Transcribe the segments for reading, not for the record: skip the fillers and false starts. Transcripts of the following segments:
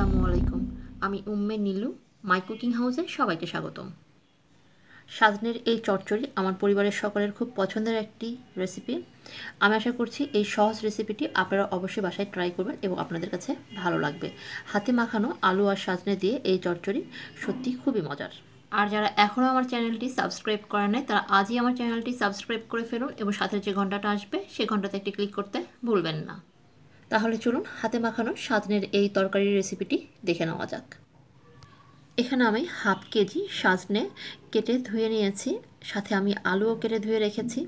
আসসালামু আলাইকুম। আমি উম্মে নীলু মাই কুকিং হাউসে সবাইকে স্বাগতম। সাজনের এই চচ্চড়ি আমার পরিবারের সকলের খুব পছন্দের একটি রেসিপি। আমি আশা করছি এই সহজ রেসিপিটি আপনারা অবশ্যই বাসায় ট্রাই করবেন এবং আপনাদের কাছে ভালো লাগবে। হাতে মাখানো আলু আর সাজনে দিয়ে এই চচ্চড়ি সত্যি খুবই মজার। আর যারা এখনও আমার চ্যানেলটি সাবস্ক্রাইব করেন নাই তারা আজই আমার চ্যানেলটি সাবস্ক্রাইব করে ফেলুন এবং সাথে যে ঘন্টাটা আসবে সেই ঘন্টাতে একটি ক্লিক করতে ভুলবেন না। তাহলে চলুন হাতে মাখানো সাজনের এই তরকারির রেসিপিটি দেখে নেওয়া যাক। এখানে আমি হাফ কেজি সাজনে কেটে ধুয়ে নিয়েছি, সাথে আমি আলুও কেটে ধুয়ে রেখেছি।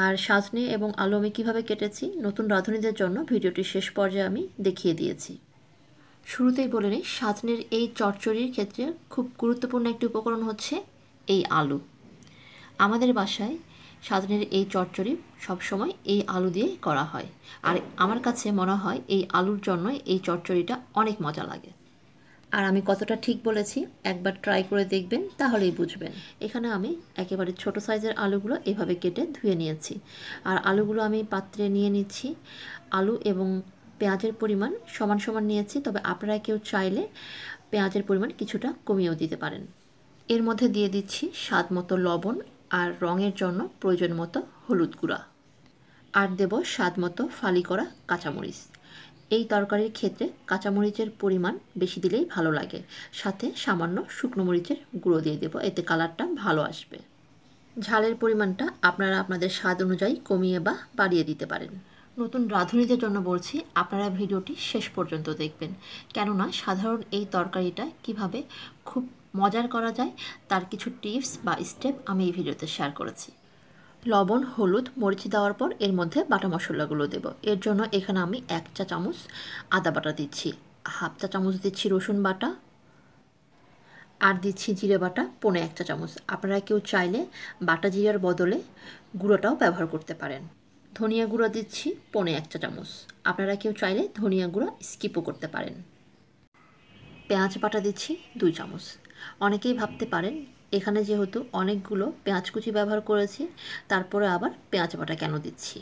আর সাজনে এবং আলু আমি কীভাবে কেটেছি নতুন রাঁধুনিদের জন্য ভিডিওটির শেষ পর্যায়ে আমি দেখিয়ে দিয়েছি। শুরুতেই বলে নিই, সাজনের এই চচ্চড়ির ক্ষেত্রে খুব গুরুত্বপূর্ণ একটি উপকরণ হচ্ছে এই আলু। আমাদের বাসায় সাজনের এই চচ্চড়ি সবসময় এই আলু দিয়ে করা হয়, আর আমার কাছে মনে হয় এই আলুর জন্যই এই চচ্চড়িটা অনেক মজা লাগে। আর আমি কতটা ঠিক বলেছি একবার ট্রাই করে দেখবেন, তাহলেই বুঝবেন। এখানে আমি একেবারে ছোট সাইজের আলুগুলো এভাবে কেটে ধুয়ে নিয়েছি। আর আলুগুলো আমি পাত্রে নিয়ে নিচ্ছি। আলু এবং পেঁয়াজের পরিমাণ সমান সমান নিয়েছি, তবে আপনারা কেউ চাইলে পেঁয়াজের পরিমাণ কিছুটা কমিয়েও দিতে পারেন। এর মধ্যে দিয়ে দিচ্ছি স্বাদ মতো লবণ আর রঙের জন্য প্রয়োজন মতো হলুদ গুঁড়া, আর দেব স্বাদ মতো ফালি করা কাঁচামরিচ। এই তরকারির ক্ষেত্রে কাঁচামরিচের পরিমাণ বেশি দিলেই ভালো লাগে, সাথে সামান্য শুকনো মরিচের গুঁড়ো দিয়ে দেব, এতে কালারটা ভালো আসবে। ঝালের পরিমাণটা আপনারা আপনাদের স্বাদ অনুযায়ী কমিয়ে বা বাড়িয়ে দিতে পারেন। নতুন রাঁধুনিদের জন্য বলছি, আপনারা ভিডিওটি শেষ পর্যন্ত দেখবেন, কেননা সাধারণ এই তরকারিটা কিভাবে খুব মজার করা যায় তার কিছু টিপস বা স্টেপ আমি এই ভিডিওতে শেয়ার করেছি। লবণ, হলুদ, মরিচ দেওয়ার পর এর মধ্যে বাটা মশলাগুলো দেব। এর জন্য এখানে আমি 1 চা চামচ আদা বাটা দিচ্ছি, হাফ চা চামচ দিচ্ছি রসুন বাটা, আর দিচ্ছি জিরে বাটা 1.5 চা চামচ। আপনারা কেউ চাইলে বাটা জিরার বদলে গুঁড়োটাও ব্যবহার করতে পারেন। ধনিয়া গুঁড়ো দিচ্ছি 1.5 চা চামচ। আপনারা কেউ চাইলে ধনিয়া গুঁড়ো স্কিপও করতে পারেন। পেঁয়াজ বাটা দিচ্ছি 2 চামচ। অনেকেই ভাবতে পারেন এখানে যেহেতু অনেকগুলো পেঁয়াজ কুচি ব্যবহার করেছি, তারপরে আবার পেঁয়াজ বাটা কেন দিচ্ছি।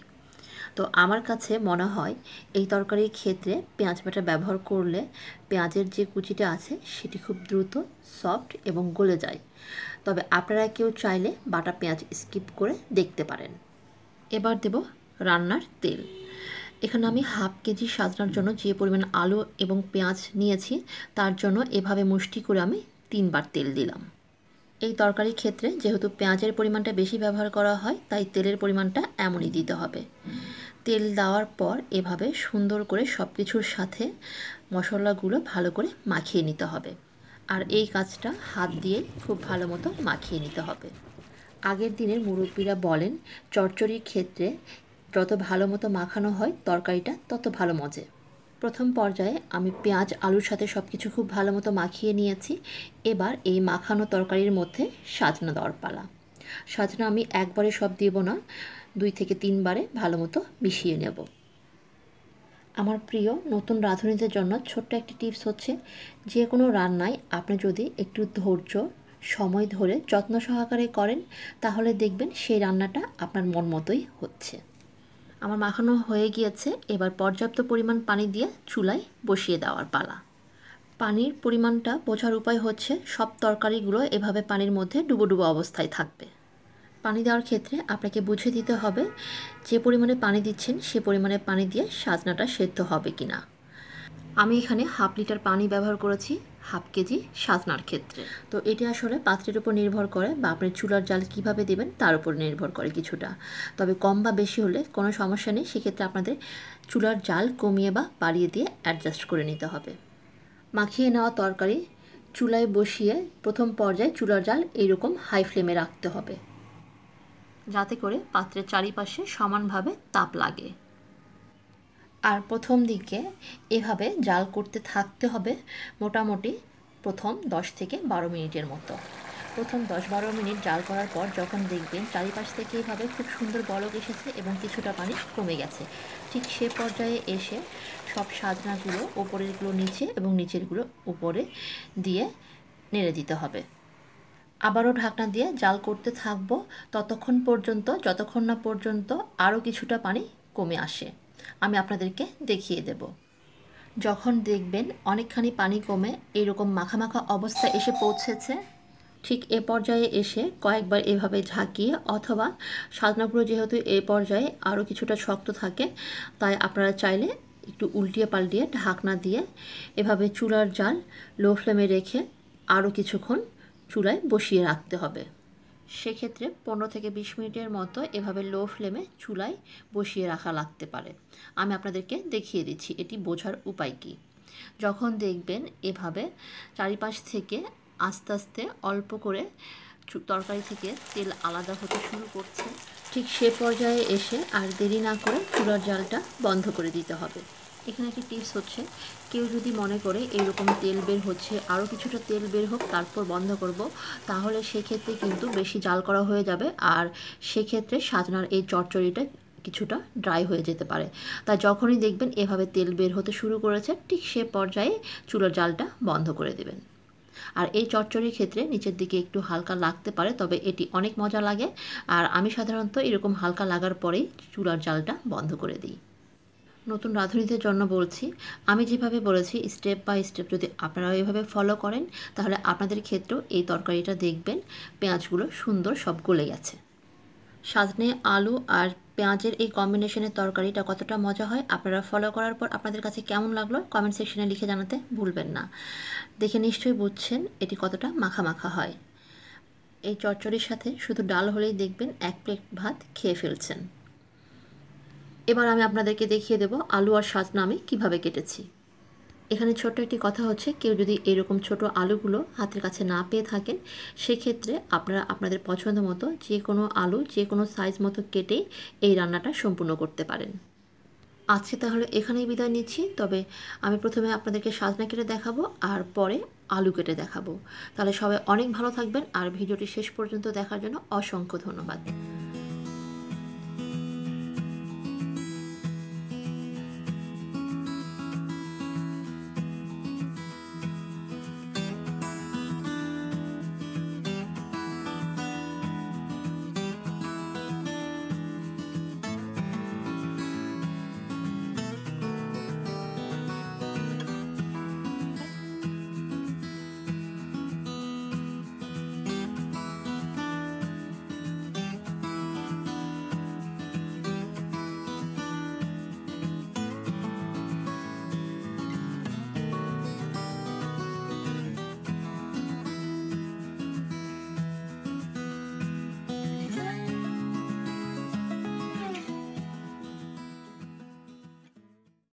তো আমার কাছে মনে হয় এই তরকারির ক্ষেত্রে পেঁয়াজ বাটা ব্যবহার করলে পেঁয়াজের যে কুচিটা আছে সেটি খুব দ্রুত সফট এবং গলে যায়। তবে আপনারা কেউ চাইলে বাটা পেঁয়াজ স্কিপ করে দেখতে পারেন। এবার দেব রান্নার তেল। এখানে আমি হাফ কেজি সাজনার জন্য যে পরিমাণ আলু এবং পেঁয়াজ নিয়েছি তার জন্য এভাবে মুষ্টি করে আমি 3 বার তেল দিলাম। এই তরকারির ক্ষেত্রে যেহেতু পেঁয়াজের পরিমাণটা বেশি ব্যবহার করা হয়, তাই তেলের পরিমাণটা এমনই দিতে হবে। তেল দেওয়ার পর এভাবে সুন্দর করে সব কিছুর সাথে মশলাগুলো ভালো করে মাখিয়ে নিতে হবে। আর এই কাজটা হাত দিয়ে খুব ভালো মতো মাখিয়ে নিতে হবে। আগের দিনের মুরব্বীরা বলেন চচ্চড়ির ক্ষেত্রে যত ভালো মতো মাখানো হয় তরকারিটা তত ভালো মজে। প্রথম পর্যায়ে আমি পেঁয়াজ আলুর সাথে সব কিছু খুব ভালো মতো মাখিয়ে নিয়েছি। এবার এই মাখানো তরকারির মধ্যে সাজনা দেওয়ার পালা। সাজনা আমি একবারে সব দেব না, 2 থেকে 3 বারে ভালো মতো মিশিয়ে নেব। আমার প্রিয় নতুন রাঁধুনিদের জন্য ছোট্ট একটি টিপস হচ্ছে, যে কোনো রান্নায় আপনি যদি একটু ধৈর্য সময় ধরে যত্ন সহকারে করেন তাহলে দেখবেন সেই রান্নাটা আপনার মন মতোই হচ্ছে। আমার মাখানো হয়ে গিয়েছে, এবার পর্যাপ্ত পরিমাণ পানি দিয়ে চুলায় বসিয়ে দেওয়ার পালা। পানির পরিমাণটা বোঝার উপায় হচ্ছে সব তরকারিগুলো এভাবে পানির মধ্যে ডুবো ডুবো অবস্থায় থাকবে। পানি দেওয়ার ক্ষেত্রে আপনাকে বুঝে দিতে হবে যে পরিমাণে পানি দিচ্ছেন সে পরিমাণে পানি দিয়ে সাজনাটা সেদ্ধ হবে কি না। আমি এখানে হাফ লিটার পানি ব্যবহার করেছি হাফ কেজি সাজনার ক্ষেত্রে। তো এটি আসলে পাত্রের উপর নির্ভর করে বা আপনি চুলার জাল কিভাবে দেবেন তার উপর নির্ভর করে কিছুটা। তবে কম বা বেশি হলে কোনো সমস্যা নেই, সেক্ষেত্রে আপনাদের চুলার জাল কমিয়ে বা বাড়িয়ে দিয়ে অ্যাডজাস্ট করে নিতে হবে। মাখিয়ে নেওয়া তরকারি চুলায় বসিয়ে প্রথম পর্যায়ে চুলার জাল এইরকম হাই ফ্লেমে রাখতে হবে, যাতে করে পাত্রের চারিপাশে সমানভাবে তাপ লাগে। আর প্রথম দিকে এভাবে জাল করতে থাকতে হবে মোটামুটি প্রথম 10 থেকে 12 মিনিটের মতো। প্রথম 10-12 মিনিট জাল করার পর যখন দেখবেন চারিপাশ থেকে এভাবে খুব সুন্দর বলক এসেছে এবং কিছুটা পানি কমে গেছে, ঠিক সে পর্যায়ে এসে সব সাজনাগুলো ওপরেরগুলো নিচে এবং নিচেরগুলো উপরে দিয়ে নেড়ে দিতে হবে। আবারও ঢাকনা দিয়ে জাল করতে থাকবো ততক্ষণ পর্যন্ত যতক্ষণ না পর্যন্ত আরও কিছুটা পানি কমে আসে। আমি আপনাদেরকে দেখিয়ে দেব। যখন দেখবেন অনেকখানি পানি কমে এরকম মাখা মাখা অবস্থা এসে পৌঁছেছে, ঠিক এ পর্যায়ে এসে কয়েকবার এভাবে ঝাঁকিয়ে অথবা সাজনাগুলো যেহেতু এ পর্যায়ে আরও কিছুটা শক্ত থাকে, তাই আপনারা চাইলে একটু উল্টিয়ে পাল্টিয়ে ঢাকনা দিয়ে এভাবে চুলার জাল লো ফ্লেমে রেখে আরও কিছুক্ষণ চুলায় বসিয়ে রাখতে হবে। সেক্ষেত্রে 15 থেকে 20 মিনিটের মতো এভাবে লো ফ্লেমে চুলায় বসিয়ে রাখা লাগতে পারে। আমি আপনাদেরকে দেখিয়ে দিচ্ছি এটি বোঝার উপায় কী। যখন দেখবেন এভাবে চারিপাশ থেকে আস্তে আস্তে অল্প করে তরকারি থেকে তেল আলাদা হতে শুরু করছে, ঠিক সে পর্যায়ে এসে আর দেরি না করে চুলার জালটা বন্ধ করে দিতে হবে। এখানে একটি টিপস হচ্ছে, কেউ যদি মনে করে এইরকম তেল বের হচ্ছে, আরও কিছুটা তেল বের হোক তারপর বন্ধ করব, তাহলে সেক্ষেত্রে কিন্তু বেশি জাল করা হয়ে যাবে, আর সেক্ষেত্রে সাজনার এই চচ্চড়িটা কিছুটা ড্রাই হয়ে যেতে পারে। তাই যখনই দেখবেন এভাবে তেল বের হতে শুরু করেছে, ঠিক সে পর্যায়ে চুলার জালটা বন্ধ করে দেবেন। আর এই চচ্চড়ির ক্ষেত্রে নিচের দিকে একটু হালকা লাগতে পারে, তবে এটি অনেক মজা লাগে। আর আমি সাধারণত এরকম হালকা লাগার পরেই চুলার জালটা বন্ধ করে দিই। নতুন রাঁধুনিদের জন্য বলছি, আমি যেভাবে বলেছি স্টেপ বাই স্টেপ যদি আপনারা এভাবে ফলো করেন, তাহলে আপনাদের ক্ষেত্রেও এই তরকারিটা দেখবেন পেঁয়াজগুলো সুন্দর সব গলে গেছে। সাজনে আলু আর পেঁয়াজের এই কম্বিনেশনের তরকারিটা কতটা মজা হয়, আপনারা ফলো করার পর আপনাদের কাছে কেমন লাগলো কমেন্ট সেকশনে লিখে জানাতে ভুলবেন না। দেখে নিশ্চয়ই বুঝছেন এটি কতটা মাখা মাখা হয়। এই চচ্চড়ির সাথে শুধু ডাল হলেই দেখবেন এক প্লেট ভাত খেয়ে ফেলছেন। এবার আমি আপনাদেরকে দেখিয়ে দেব আলু আর সাজনা আমি কীভাবে কেটেছি। এখানে ছোট্ট একটি কথা হচ্ছে, কেউ যদি এরকম ছোট আলুগুলো হাতের কাছে না পেয়ে থাকেন, সেক্ষেত্রে আপনারা আপনাদের পছন্দ মতো যে কোনো আলু যে কোনো সাইজ মতো কেটে এই রান্নাটা সম্পূর্ণ করতে পারেন। আজকে তাহলে এখানেই বিদায় নিচ্ছি, তবে আমি প্রথমে আপনাদেরকে সাজনা কেটে দেখাবো আর পরে আলু কেটে দেখাবো। তাহলে সবাই অনেক ভালো থাকবেন, আর ভিডিওটি শেষ পর্যন্ত দেখার জন্য অসংখ্য ধন্যবাদ।